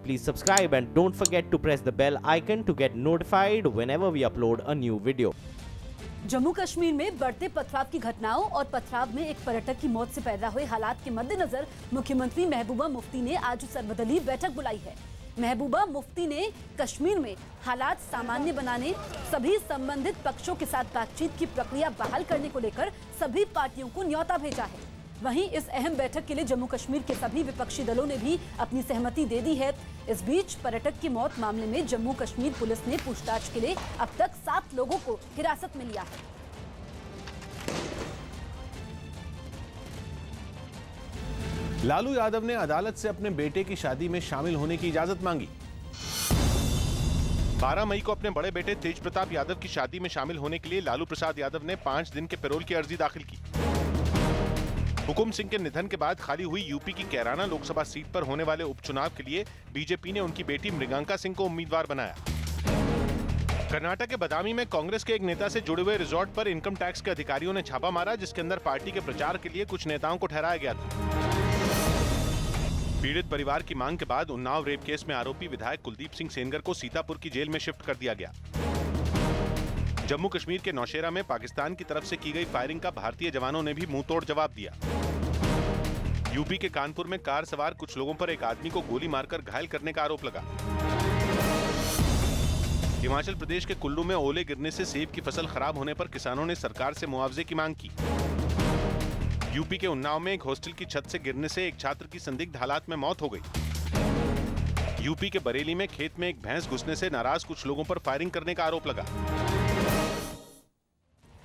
please subscribe and don't forget to press the bell icon to get notified whenever we upload a new video. Jammu Kashmir में बढ़ते पथराव की घटनाओं और पथराव में एक पर्यटक की मौत से पैदा हुए हालात के मद्देनजर मुख्यमंत्री महबूबा मुफ्ती ने आज सर्वदलीय बैठक बुलाई है। महबूबा मुफ्ती ने कश्मीर में हालात सामान्य बनाने, सभी संबंधित पक्षों के साथ बातचीत की प्रक्रिया बहाल करने को लेकर सभी पार्टियों को न्योता भेजा है। वहीं इस अहम बैठक के लिए जम्मू कश्मीर के सभी विपक्षी दलों ने भी अपनी सहमति दे दी है। इस बीच पर्यटक की मौत मामले में जम्मू कश्मीर पुलिस ने पूछताछ के लिए अब तक 7 लोगों को हिरासत में लिया है। लालू यादव ने अदालत से अपने बेटे की शादी में शामिल होने की इजाजत मांगी। 12 मई को अपने बड़े बेटे तेज प्रताप यादव की शादी में शामिल होने के लिए लालू प्रसाद यादव ने 5 दिन के पैरोल की अर्जी दाखिल की। हुकुम सिंह के निधन के बाद खाली हुई यूपी की कैराना लोकसभा सीट पर होने वाले उपचुनाव के लिए बीजेपी ने उनकी बेटी मृगांका सिंह को उम्मीदवार बनाया। कर्नाटक के बदामी में कांग्रेस के एक नेता से जुड़े हुए रिजॉर्ट पर इनकम टैक्स के अधिकारियों ने छापा मारा, जिसके अंदर पार्टी के प्रचार के लिए कुछ नेताओं को ठहराया गया था। पीड़ित परिवार की मांग के बाद उन्नाव रेप केस में आरोपी विधायक कुलदीप सिंह सेनगर को सीतापुर की जेल में शिफ्ट कर दिया गया। जम्मू कश्मीर के नौशेरा में पाकिस्तान की तरफ से की गई फायरिंग का भारतीय जवानों ने भी मुंहतोड़ जवाब दिया। यूपी के कानपुर में कार सवार कुछ लोगों पर एक आदमी को गोली मारकर घायल करने का आरोप लगा। हिमाचल प्रदेश के कुल्लू में ओले गिरने से सेब की फसल खराब होने पर किसानों ने सरकार से मुआवजे की मांग की। यूपी के उन्नाव में एक हॉस्टल की छत से गिरने से एक छात्र की संदिग्ध हालात में मौत हो गई। यूपी के बरेली में खेत में एक भैंस घुसने से नाराज कुछ लोगों पर फायरिंग करने का आरोप लगा।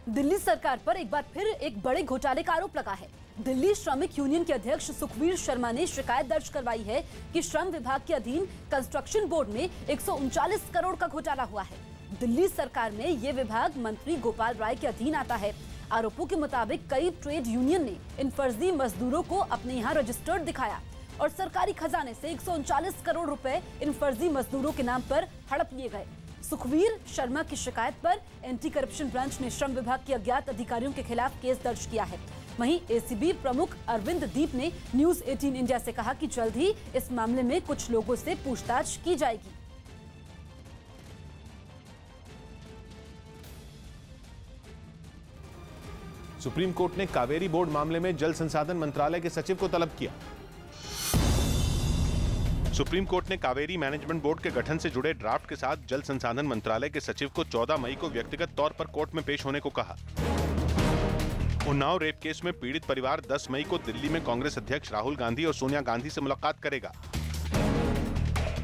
दिल्ली सरकार पर एक बार फिर एक बड़े घोटाले का आरोप लगा है। दिल्ली श्रमिक यूनियन के अध्यक्ष सुखवीर शर्मा ने शिकायत दर्ज करवाई है कि श्रम विभाग के अधीन कंस्ट्रक्शन बोर्ड में 139 करोड़ का घोटाला हुआ है। दिल्ली सरकार में ये विभाग मंत्री गोपाल राय के अधीन आता है। आरोपों के मुताबिक कई ट्रेड यूनियन ने इन फर्जी मजदूरों को अपने यहाँ रजिस्टर्ड दिखाया और सरकारी खजाने से 139 करोड़ रुपए इन फर्जी मजदूरों के नाम पर हड़प लिए गए। सुखवीर शर्मा की शिकायत पर एंटी करप्शन ब्रांच ने श्रम विभाग के अज्ञात अधिकारियों के खिलाफ केस दर्ज किया है। वहीं एसीबी प्रमुख अरविंद दीप ने न्यूज 18 इंडिया से कहा कि जल्द ही इस मामले में कुछ लोगों से पूछताछ की जाएगी। सुप्रीम कोर्ट ने कावेरी बोर्ड मामले में जल संसाधन मंत्रालय के सचिव को तलब किया। सुप्रीम कोर्ट ने कावेरी मैनेजमेंट बोर्ड के गठन से जुड़े ड्राफ्ट के साथ जल संसाधन मंत्रालय के सचिव को 14 मई को व्यक्तिगत तौर पर कोर्ट में पेश होने को कहा। उन्नाव रेप केस में पीड़ित परिवार 10 मई को दिल्ली में कांग्रेस अध्यक्ष राहुल गांधी और सोनिया गांधी से मुलाकात करेगा।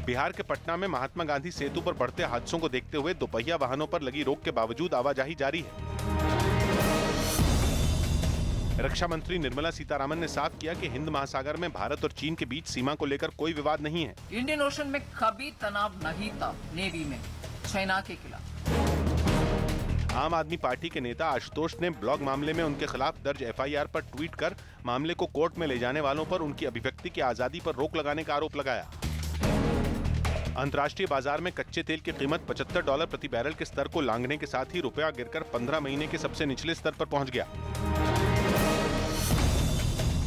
बिहार के पटना में महात्मा गांधी सेतु पर बढ़ते हादसों को देखते हुए दोपहिया वाहनों पर लगी रोक के बावजूद आवाजाही जारी है। रक्षा मंत्री निर्मला सीतारामन ने साफ किया कि हिंद महासागर में भारत और चीन के बीच सीमा को लेकर कोई विवाद नहीं है। इंडियन ओशन में कभी तनाव नहीं था नेवी में चाइना के खिलाफ। आम आदमी पार्टी के नेता आशुतोष ने ब्लॉग मामले में उनके खिलाफ दर्ज एफआईआर पर ट्वीट कर मामले को कोर्ट में ले जाने वालों पर उनकी अभिव्यक्ति की आजादी पर रोक लगाने का आरोप लगाया। अंतर्राष्ट्रीय बाजार में कच्चे तेल की कीमत $75 प्रति बैरल के स्तर को लांघने के साथ ही रुपया गिरकर 15 महीने के सबसे निचले स्तर पर पहुंच गया।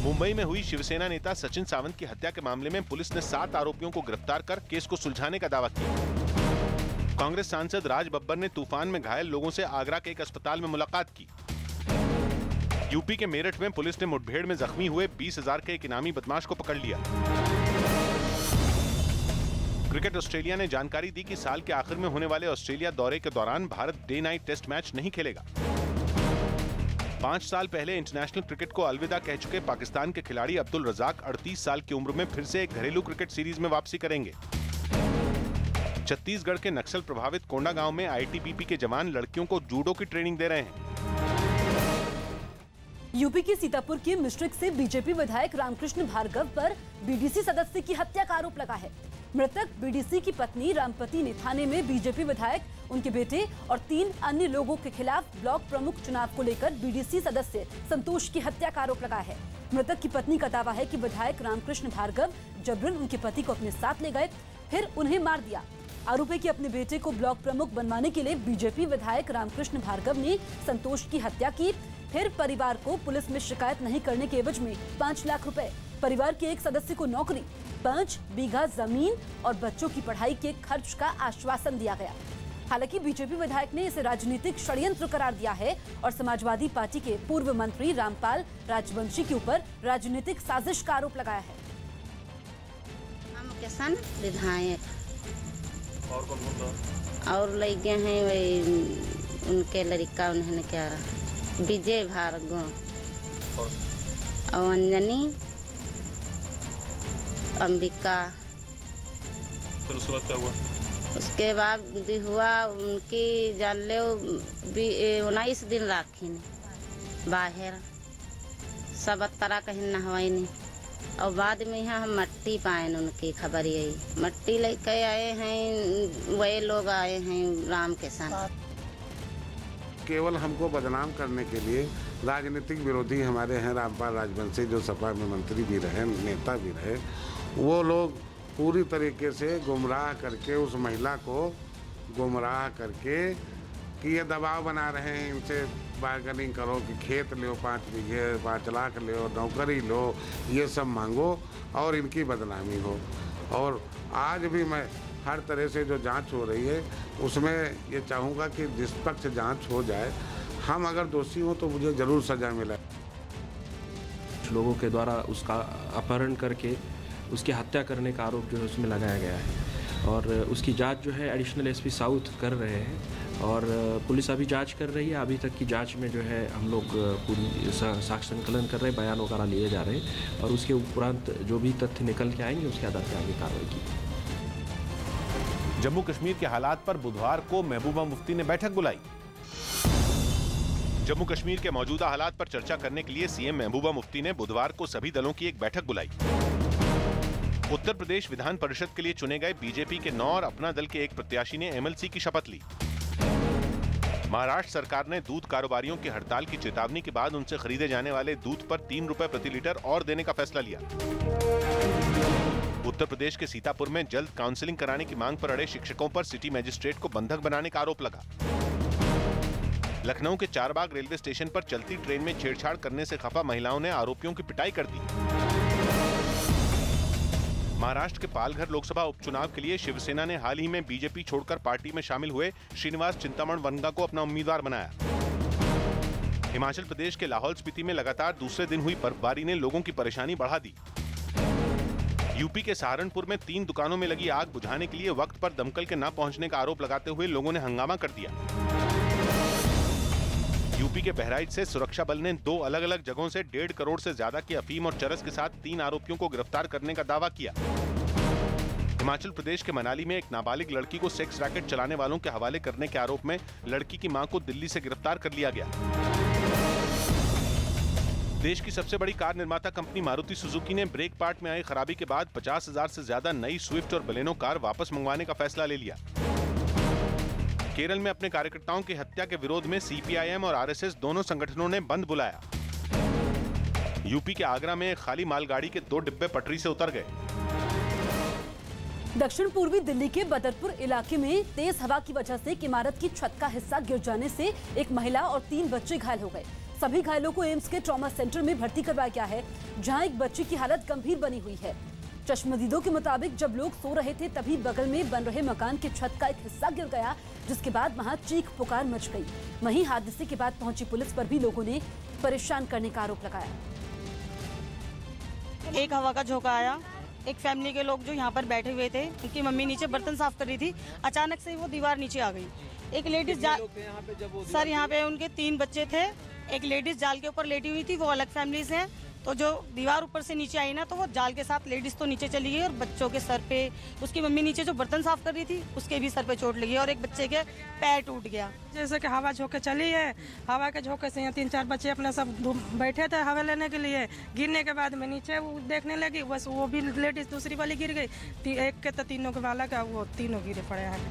मुंबई में हुई शिवसेना नेता सचिन सावंत की हत्या के मामले में पुलिस ने 7 आरोपियों को गिरफ्तार कर केस को सुलझाने का दावा किया। कांग्रेस सांसद राज बब्बर ने तूफान में घायल लोगों से आगरा के एक अस्पताल में मुलाकात की। यूपी के मेरठ में पुलिस ने मुठभेड़ में जख्मी हुए 20,000 के एक इनामी बदमाश को पकड़ लिया। क्रिकेट ऑस्ट्रेलिया ने जानकारी दी कि साल के आखिर में होने वाले ऑस्ट्रेलिया दौरे के दौरान Bharat day night test match नहीं खेलेगा। 5 साल पहले इंटरनेशनल क्रिकेट को अलविदा कह चुके पाकिस्तान के खिलाड़ी अब्दुल रजाक 38 साल की उम्र में फिर से एक घरेलू क्रिकेट सीरीज में वापसी करेंगे। छत्तीसगढ़ के नक्सल प्रभावित कोंडा गांव में आईटीबीपी के जवान लड़कियों को जूडो की ट्रेनिंग दे रहे हैं। यूपी के सीतापुर के मिश्रिक से बीजेपी विधायक रामकृष्ण भार्गव पर बीडीसी सदस्य की हत्या का आरोप लगा है। मृतक बीडीसी की पत्नी रामपति ने थाने में बीजेपी विधायक, उनके बेटे और 3 अन्य लोगों के खिलाफ ब्लॉक प्रमुख चुनाव को लेकर बीडीसी सदस्य संतोष की हत्या का आरोप लगाया है। मृतक की पत्नी का दावा है कि विधायक रामकृष्ण भार्गव जबरन उनके पति को अपने साथ ले गए, फिर उन्हें मार दिया। आरोप है कि अपने बेटे को ब्लॉक प्रमुख बनवाने के लिए बीजेपी विधायक रामकृष्ण भार्गव ने संतोष की हत्या की, फिर परिवार को पुलिस में शिकायत नहीं करने के एवज में 5 लाख रुपए परिवार के एक सदस्य को नौकरी, 5 बीघा जमीन और बच्चों की पढ़ाई के खर्च का आश्वासन दिया गया। हालांकि बीजेपी विधायक ने इसे राजनीतिक षड्यंत्र करार दिया है और समाजवादी पार्टी के पूर्व मंत्री रामपाल राजवंशी के ऊपर राजनीतिक साजिश का आरोप लगाया है। हम किसान विधायक और कौन और लगे हैं वही उनके लड़का, उन्होंने क्या विजय भार्गव और अंजनी अंबिका। फिर उसके बाद क्या हुआ? उसके बाद भी हुआ उनकी जान लो 19 दिन राखी ने बाहर सब तरह कहीं नहवाई नहीं। और बाद में यहाँ हम मट्टी पाए उनकी खबर यही मट्टी लेके आए हैं, वही लोग आए हैं राम के साथ। केवल हमको बदनाम करने के लिए राजनीतिक विरोधी हमारे हैं रामपाल राजवंशी, जो सपा में मंत्री भी रहे, नेता भी रहे, वो लोग पूरी तरीके से गुमराह करके उस महिला को गुमराह करके कि ये दबाव बना रहे हैं, इनसे बार्गेनिंग करो कि खेत लो 5 बीघे 5 लाख लो, नौकरी लो, ये सब मांगो और इनकी बदनामी हो। और आज भी मैं हर तरह से जो जांच हो रही है उसमें ये चाहूँगा कि निष्पक्ष जांच हो जाए। हम अगर दोषी हों तो मुझे ज़रूर सज़ा मिले। लोगों के द्वारा उसका अपहरण करके उसकी हत्या करने का आरोप जो है उसमें लगाया गया है और उसकी जांच जो है एडिशनल एसपी साउथ कर रहे हैं और पुलिस अभी जांच कर रही है। अभी तक की जांच में जो है हम लोग पूरी साक्ष्य संकलन कर रहे हैं, बयान वगैरह लिए जा रहे हैं और उसके उपरांत जो भी तथ्य निकल के आएंगे उसके आधार पर आगे कार्रवाई की। जम्मू कश्मीर के हालात पर बुधवार को महबूबा मुफ्ती ने बैठक बुलाई। जम्मू कश्मीर के मौजूदा हालात पर चर्चा करने के लिए सीएम महबूबा मुफ्ती ने बुधवार को सभी दलों की एक बैठक बुलाई। उत्तर प्रदेश विधान परिषद के लिए चुने गए बीजेपी के 9 और अपना दल के एक प्रत्याशी ने एमएलसी की शपथ ली। महाराष्ट्र सरकार ने दूध कारोबारियों की हड़ताल की चेतावनी के बाद उनसे खरीदे जाने वाले दूध पर 3 रुपए प्रति लीटर और देने का फैसला लिया। उत्तर प्रदेश के सीतापुर में जल्द काउंसलिंग कराने की मांग पर अड़े शिक्षकों पर सिटी मजिस्ट्रेट को बंधक बनाने का आरोप लगा। लखनऊ के चारबाग रेलवे स्टेशन पर चलती ट्रेन में छेड़छाड़ करने से खफा महिलाओं ने आरोपियों की पिटाई कर दी। महाराष्ट्र के पालघर लोकसभा उपचुनाव के लिए शिवसेना ने हाल ही में बीजेपी छोड़कर पार्टी में शामिल हुए श्रीनिवास चिंतामण वनगा को अपना उम्मीदवार बनाया। हिमाचल प्रदेश के लाहौल स्पीति में लगातार दूसरे दिन हुई बर्फबारी ने लोगों की परेशानी बढ़ा दी। यूपी के सहारनपुर में 3 दुकानों में लगी आग बुझाने के लिए वक्त पर दमकल के न पहुंचने का आरोप लगाते हुए लोगों ने हंगामा कर दिया। यूपी के बहराइच से सुरक्षा बल ने 2 अलग अलग जगहों से 1.5 करोड़ से ज्यादा की अफीम और चरस के साथ 3 आरोपियों को गिरफ्तार करने का दावा किया। हिमाचल प्रदेश के मनाली में एक नाबालिग लड़की को सेक्स रैकेट चलाने वालों के हवाले करने के आरोप में लड़की की मां को दिल्ली से गिरफ्तार कर लिया गया। देश की सबसे बड़ी कार निर्माता कंपनी मारुति सुजुकी ने ब्रेक पार्ट में आई खराबी के बाद 50,000 से ज्यादा नई स्विफ्ट और बलेनो कार वापस मंगवाने का फैसला ले लिया। केरल में अपने कार्यकर्ताओं की हत्या के विरोध में सीपीआईएम और आरएसएस दोनों संगठनों ने बंद बुलाया। यूपी के आगरा में एक खाली मालगाड़ी के 2 डिब्बे पटरी से उतर गए। दक्षिण पूर्वी दिल्ली के बदरपुर इलाके में तेज हवा की वजह से एक इमारत की छत का हिस्सा गिर जाने से एक महिला और 3 बच्चे घायल हो गए। सभी घायलों को एम्स के ट्रॉमा सेंटर में भर्ती करवाया गया है, जहां एक बच्चे की हालत गंभीर बनी हुई है। चश्मदीदों के मुताबिक जब लोग सो रहे थे तभी बगल में बन रहे मकान की छत का एक हिस्सा गिर गया, जिसके बाद वहां चीख पुकार मच गई। वहीं हादसे के बाद पहुंची पुलिस पर भी लोगों ने परेशान करने का आरोप लगाया। एक हवा का झोंका आया, एक फैमिली के लोग जो यहाँ पर बैठे हुए थे, उनकी मम्मी नीचे बर्तन साफ कर रही थी, अचानक से वो दीवार नीचे आ गई। एक लेडीज सर यहाँ पे उनके 3 बच्चे थे, एक लेडीज जाल के ऊपर लेटी हुई थी, वो अलग फैमिलीज हैं। तो जो दीवार ऊपर से नीचे आई ना, तो वो जाल के साथ लेडीज तो नीचे चली गई और बच्चों के सर पे, उसकी मम्मी नीचे जो बर्तन साफ कर रही थी उसके भी सर पे चोट लगी और एक बच्चे के पैर टूट गया। जैसे कि हवा झोंके चली है, हवा के झोंके से 3-4 बच्चे अपना सब बैठे थे हवा लेने के लिए, गिरने के बाद में नीचे वो देखने लगी, बस वो भी लेडीज दूसरी वाली गिर गई। एक के तो तीनों के वाला का वो तीनों गिरे पड़े हैं।